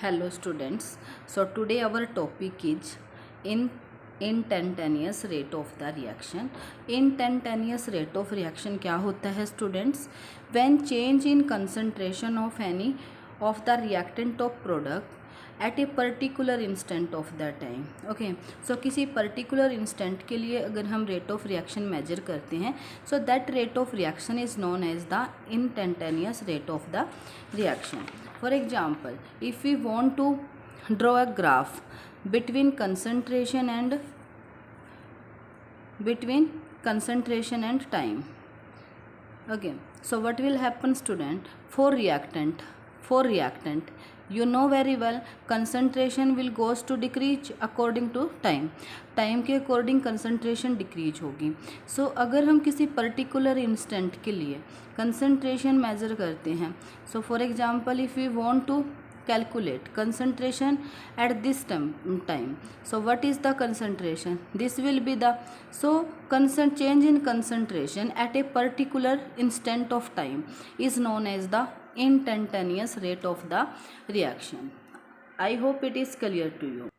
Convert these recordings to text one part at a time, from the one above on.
Hello students. So today our topic is in instantaneous rate of the reaction. Instantaneous rate of reaction क्या होता है students? When change in concentration of any of the reactant of product at a particular instant of the time. Okay, so किसी particular instant के लिए अगर हम rate of reaction measure करते हैं, so that rate of reaction is known as the instantaneous rate of the reaction. For example, if we want to draw a graph between concentration and time. Okay, so what will happen student? For reactant you know very well concentration will goes to decrease according to time के according concentration decrease होगी. So अगर हम किसी particular instant के लिए concentration measure करते हैं, so for example if we want to calculate concentration at this time, so what is the concentration? This will be the change in concentration at a particular instant of time is known as the instantaneous rate of the reaction. I hope it is clear to you.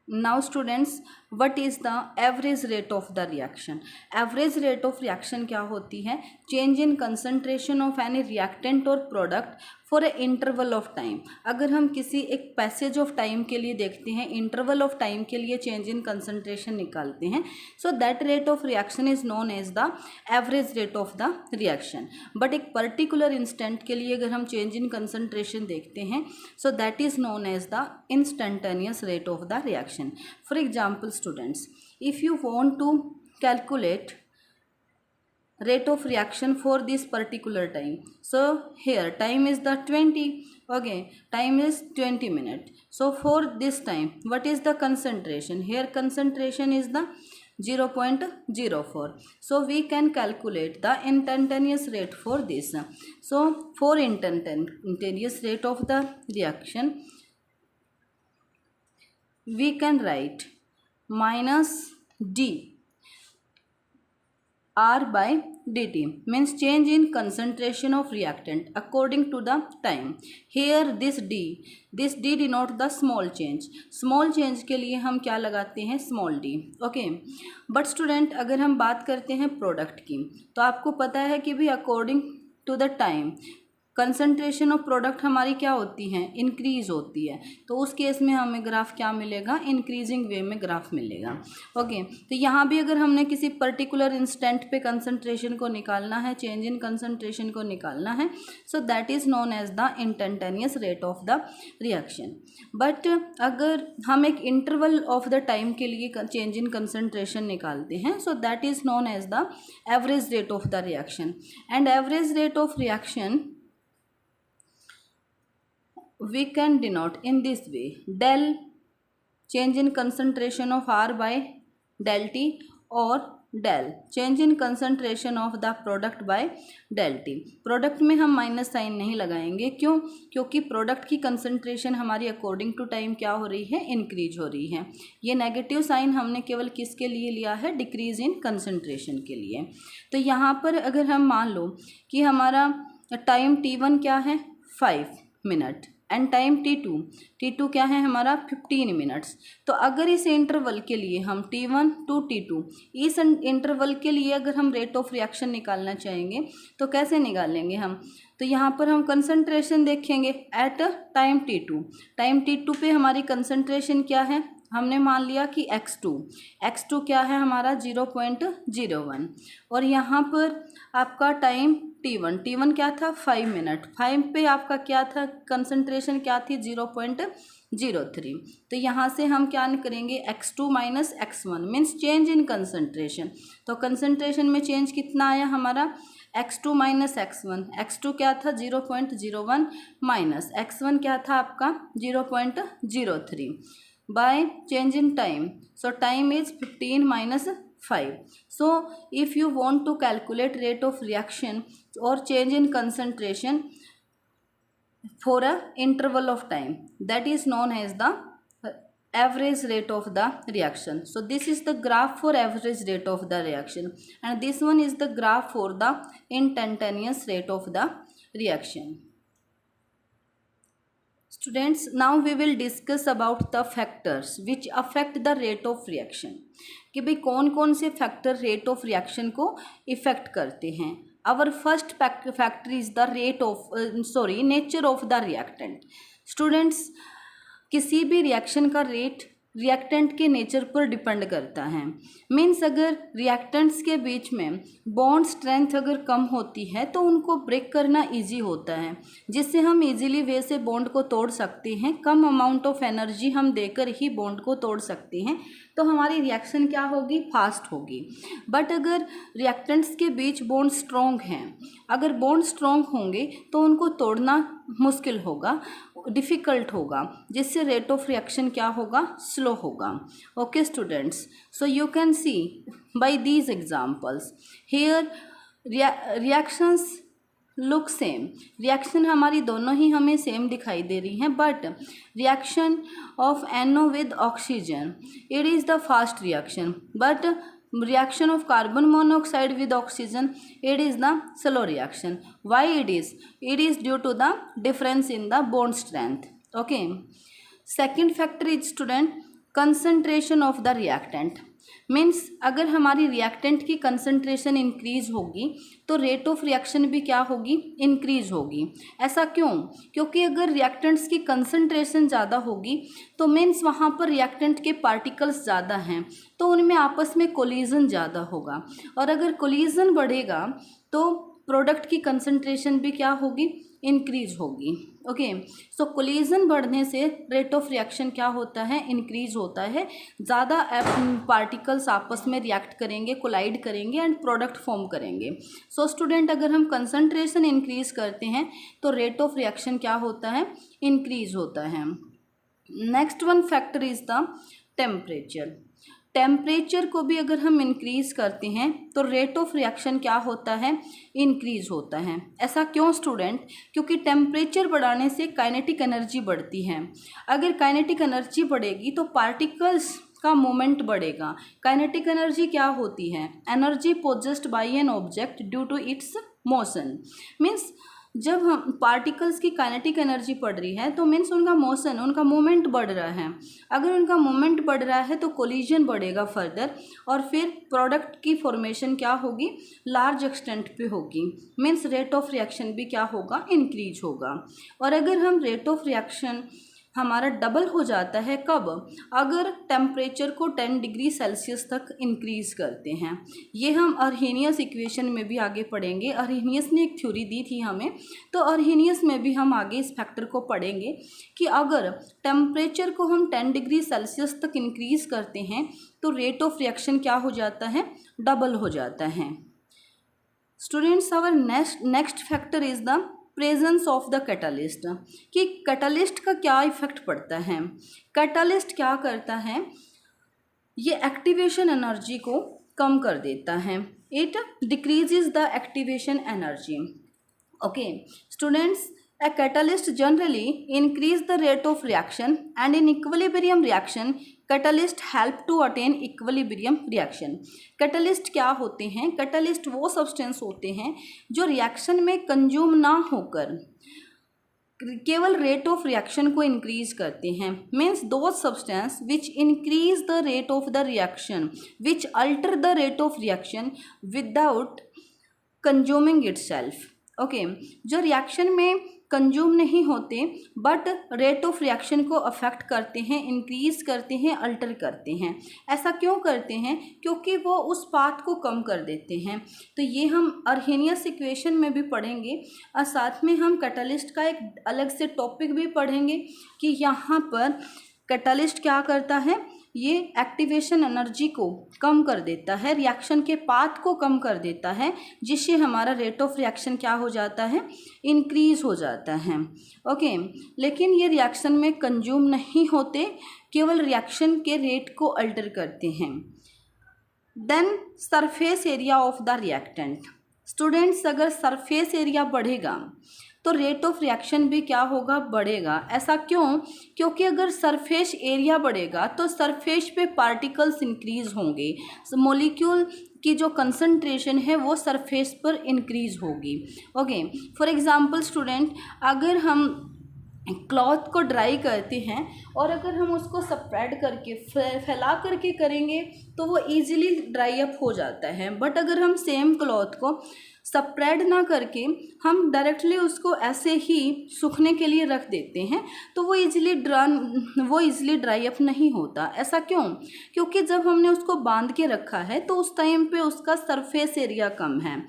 Now students, what is the average rate of the reaction? Average rate of reaction क्या होती है? Change in concentration of any reactant or product for a interval of time. अगर हम किसी एक passage of time के लिए देखते हैं, interval of time के लिए change in concentration निकालते हैं, so that rate of reaction is known as the average rate of the reaction. But एक particular instant के लिए अगर हम change in concentration देखते हैं, so that is known as the instantaneous rate of the reaction. For example students, if you want to calculate rate of reaction for this particular time, so here time is the 20. Okay, time is 20 minutes. So for this time what is the concentration? Here concentration is the 0.04. so we can calculate the instantaneous rate for this. So for instantaneous rate of the reaction we can write minus d R by dt, means change in concentration of reactant according to the time. Here this d denote the small change. Small change के लिए हम क्या लगाते हैं? small d. Okay, but student अगर हम बात करते हैं प्रोडक्ट की, तो आपको पता है कि भी according to the time concentration of product हमारी क्या होती है? इंक्रीज होती है. तो उस केस में हमें ग्राफ क्या मिलेगा? इंक्रीजिंग वे में ग्राफ मिलेगा. ओके, तो यहाँ भी अगर हमने किसी पर्टिकुलर इंस्टेंट पे कंसंट्रेशन को निकालना है, चेंज इन कंसंट्रेशन को निकालना है, so that is known as the instantaneous rate of the reaction. But अगर हम एक इंटरवल ऑफ द टाइम के लिए चेंज इन कंसंट्रेशन निकालते हैं, so that is known as the average rate of the reaction. And average rate of reaction we can denote in this way: del change in concentration of R by del T, or del change in concentration of the product by del T. Product में हम minus sign नहीं लगाएंगे. क्यों? क्योंकि product की concentration हमारी according to time क्या हो रही है? इंक्रीज हो रही है. ये नेगेटिव साइन हमने केवल किसके लिए लिया है? डिक्रीज इन कंसंट्रेशन के लिए. तो यहाँ पर अगर हम मान लो कि हमारा टाइम T1 क्या है? 5 मिनट, एंड टाइम T2 क्या है हमारा? 15 मिनट्स. तो अगर इस इंटरवल के लिए हम T1 टू T2, इस इंटरवल के लिए अगर हम रेट ऑफ रिएक्शन निकालना चाहेंगे तो कैसे निकालेंगे हम? तो यहाँ पर हम कंसंट्रेशन देखेंगे एट टाइम T2 पे हमारी कंसंट्रेशन क्या है? हमने मान लिया कि x2 क्या है हमारा? 0.01. और यहाँ पर आपका टाइम T1 क्या था? 5 मिनट. 5 पे आपका क्या था? कंसंट्रेशन क्या थी? 0.03. तो यहाँ से हम क्या करेंगे? x2 minus x1 means change in concentration. तो कंसंट्रेशन में चेंज कितना आया हमारा? x2 minus x1. x2 क्या था? 0.01 माइनस x1 क्या था आपका? 0.03 by change in time. So time is 15 minus 5. So if you want to calculate rate of reaction or change in concentration for a interval of time, that is known as the average rate of the reaction. So this is the graph for average rate of the reaction, and this one is the graph for the instantaneous rate of the reaction. Students, now we will discuss about the factors which affect the rate of reaction, कि भाई कौन कौन से factor rate of reaction को effect करते हैं। Our first factor is the nature of the reactant. Students, किसी भी रिएक्शन का रेट रिएक्टेंट के नेचर पर डिपेंड करता है। मीन्स अगर रिएक्टेंट्स के बीच में बॉन्ड स्ट्रेंथ अगर कम होती है तो उनको ब्रेक करना इजी होता है, जिससे हम इजीली वे से बॉन्ड को तोड़ सकते हैं। कम अमाउंट ऑफ एनर्जी हम देकर ही बॉन्ड को तोड़ सकते हैं, तो हमारी रिएक्शन क्या होगी, फास्ट होगी। बट अगर रिएक्टेंट्स के बीच बॉन्ड स्ट्रॉन्ग हैं, अगर बॉन्ड स्ट्रॉन्ग होंगे तो उनको तोड़ना मुश्किल होगा, डिफ़िकल्ट होगा, जिससे रेट ऑफ रिएक्शन क्या होगा, स्लो होगा। Okay students, so you can see by these examples here reactions look same. Reaction हमारी दोनों ही हमें सेम दिखाई दे रही हैं, but reaction of NO with oxygen, it is the fast reaction, but reaction of carbon monoxide with oxygen, it is the slow reaction. Why it is? It is due to the difference in the bond strength. Okay. Second factor is student concentration of the reactant. Means अगर हमारी reactant की concentration increase होगी तो rate of reaction भी क्या होगी, increase होगी। ऐसा क्यों? क्योंकि अगर रिएक्टेंट्स की कंसंट्रेशन ज़्यादा होगी तो मीन्स वहाँ पर रिएक्टेंट के पार्टिकल्स ज़्यादा हैं, तो उनमें आपस में कोलिजन ज़्यादा होगा, और अगर कोलिजन बढ़ेगा तो प्रोडक्ट की कंसंट्रेशन भी क्या होगी, इंक्रीज होगी। ओके, सो कोलिजन बढ़ने से रेट ऑफ रिएक्शन क्या होता है, इंक्रीज होता है। ज़्यादा पार्टिकल्स आपस में रिएक्ट करेंगे, कोलाइड करेंगे एंड प्रोडक्ट फॉर्म करेंगे। सो स्टूडेंट, अगर हम कंसंट्रेशन इंक्रीज करते हैं तो रेट ऑफ रिएक्शन क्या होता है, इंक्रीज होता है। Next one factor is the temperature. Temperature को भी अगर हम इंक्रीज करते हैं तो रेट ऑफ रिएक्शन क्या होता है, इंक्रीज होता है। ऐसा क्यों स्टूडेंट? क्योंकि टेम्परेचर बढ़ाने से काइनेटिक एनर्जी बढ़ती है। अगर काइनेटिक एनर्जी बढ़ेगी तो पार्टिकल्स का मोमेंट बढ़ेगा। काइनेटिक एनर्जी क्या होती है, energy possessed by an object due to its motion. Means जब हम पार्टिकल्स की काइनेटिक एनर्जी बढ़ रही है तो मीन्स उनका मोशन, उनका मूवमेंट बढ़ रहा है। अगर उनका मूवमेंट बढ़ रहा है तो कोलिजन बढ़ेगा फर्दर, और फिर प्रोडक्ट की फॉर्मेशन क्या होगी, लार्ज एक्सटेंट पे होगी। मीन्स रेट ऑफ रिएक्शन भी क्या होगा, इंक्रीज होगा। और अगर हम रेट ऑफ रिएक्शन हमारा डबल हो जाता है, कब? अगर टेम्परेचर को 10 डिग्री सेल्सियस तक इंक्रीज करते हैं। ये हम अर्हेनियस इक्वेशन में भी आगे पढ़ेंगे। अर्हेनियस ने एक थ्योरी दी थी हमें, तो अर्हेनियस में भी हम आगे इस फैक्टर को पढ़ेंगे कि अगर टेम्परेचर को हम 10 डिग्री सेल्सियस तक इंक्रीज करते हैं तो रेट ऑफ रिएक्शन क्या हो जाता है, डबल हो जाता है। Students, our next factor is the presence of the catalyst, कि कैटालिस्ट का क्या इफेक्ट पड़ता है। कैटालिस्ट क्या करता है, ये एक्टिवेशन एनर्जी को कम कर देता है। It decreases the activation energy. Okay students, a catalyst generally increase the rate of reaction, and in equilibrium reaction catalyst help to attain equilibrium reaction. Catalyst क्या होते हैं? कैटलिस्ट वो सब्सटेंस होते हैं जो रिएक्शन में कंज्यूम ना होकर केवल रेट ऑफ रिएक्शन को इंक्रीज करते हैं। मीन्स दो substance which increase the rate of the reaction, which alter the rate of reaction without consuming itself. Okay, जो रिएक्शन में कंज्यूम नहीं होते बट रेट ऑफ रिएक्शन को अफेक्ट करते हैं, इंक्रीज करते हैं, अल्टर करते हैं। ऐसा क्यों करते हैं? क्योंकि वो उस पाथ को कम कर देते हैं। तो ये हम अर्हेनियस इक्वेशन में भी पढ़ेंगे, और साथ में हम कैटालिस्ट का एक अलग से टॉपिक भी पढ़ेंगे कि यहाँ पर कैटालिस्ट क्या करता है, ये एक्टिवेशन एनर्जी को कम कर देता है, रिएक्शन के पाथ को कम कर देता है, जिससे हमारा रेट ऑफ रिएक्शन क्या हो जाता है, इंक्रीज हो जाता है। ओके, लेकिन ये रिएक्शन में कंज्यूम नहीं होते, केवल रिएक्शन के रेट को अल्टर करते हैं। Then surface area of the reactant. Students, अगर सरफेस एरिया बढ़ेगा तो रेट ऑफ रिएक्शन भी क्या होगा, बढ़ेगा। ऐसा क्यों? क्योंकि अगर सरफेस एरिया बढ़ेगा तो सरफेस पे पार्टिकल्स इंक्रीज होंगे, मॉलिक्यूल की जो कंसंट्रेशन है वो सरफेस पर इंक्रीज होगी। ओके, फॉर एग्जांपल स्टूडेंट, अगर हम क्लॉथ को ड्राई करते हैं और अगर हम उसको स्प्रेड करके फैला करके करेंगे तो वो इजीली ड्राई अप हो जाता है। बट अगर हम सेम क्लॉथ को स्प्रेड ना करके हम डायरेक्टली उसको ऐसे ही सूखने के लिए रख देते हैं तो वो इजीली ड्राई अप नहीं होता। ऐसा क्यों? क्योंकि जब हमने उसको बांध के रखा है तो उस टाइम पे उसका सरफेस एरिया कम है।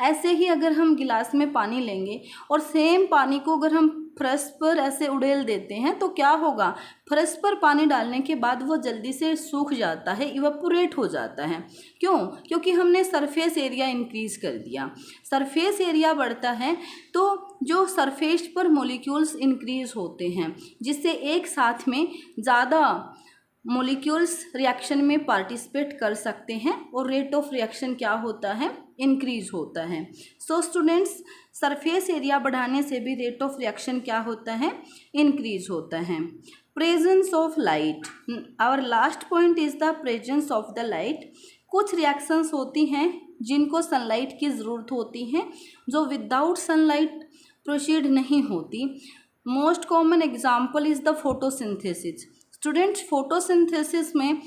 ऐसे ही अगर हम गिलास में पानी लेंगे और सेम पानी को अगर हम फ्रश पर ऐसे उड़ेल देते हैं तो क्या होगा, फ्रश पर पानी डालने के बाद वो जल्दी से सूख जाता है, इवेपोरेट हो जाता है। क्यों? क्योंकि हमने सरफेस एरिया इंक्रीज कर दिया। सरफेस एरिया बढ़ता है तो जो सरफेस पर मॉलिक्यूल्स इंक्रीज होते हैं जिससे एक साथ में ज़्यादा मॉलिक्यूल्स रिएक्शन में पार्टिसिपेट कर सकते हैं और रेट ऑफ रिएक्शन क्या होता है, इंक्रीज होता है। सो स्टूडेंट्स, सरफेस एरिया बढ़ाने से भी रेट ऑफ रिएक्शन क्या होता है, इंक्रीज होता है। Presence of light, our last point is the presence of the light. कुछ रिएक्शंस होती हैं जिनको सनलाइट की ज़रूरत होती है जो विदाउट सनलाइट प्रोसीड नहीं होती। Most common example is the photosynthesis. Students, photosynthesis में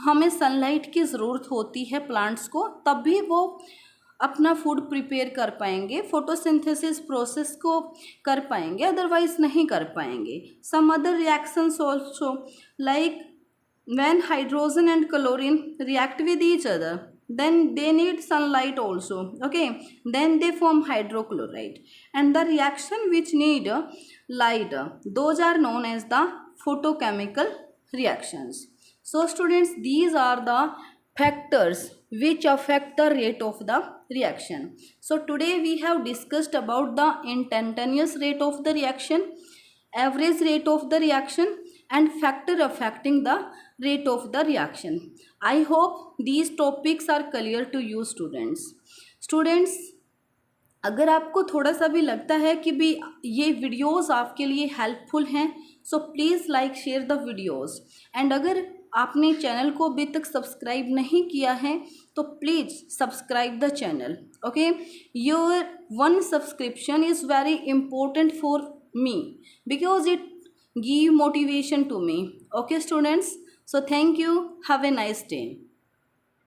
हमें सनलाइट की ज़रूरत होती है प्लांट्स को, तभी वो अपना फूड प्रिपेयर कर पाएंगे, फोटोसिंथेसिस प्रोसेस को कर पाएंगे, अदरवाइज नहीं कर पाएंगे। Some other reactions also like when hydrogen and chlorine react with each other, then they need sunlight also, okay, then they form hydrochloride, and the reaction which need light, those are known as the photochemical reactions. So students, these are the factors which affect the rate of the reaction. So today we have discussed about the instantaneous rate of the reaction, average rate of the reaction, and factor affecting the rate of the reaction. I hope these topics are clear to you students. Students, अगर आपको थोड़ा सा भी लगता है कि भी ये वीडियोस आपके लिए हेल्पफुल हैं, so please like share the videos. And अगर आपने चैनल को अभी तक सब्सक्राइब नहीं किया है तो please subscribe the channel, okay. Your one subscription is very important for me because it give motivation to me, okay students. So thank you, have a nice day.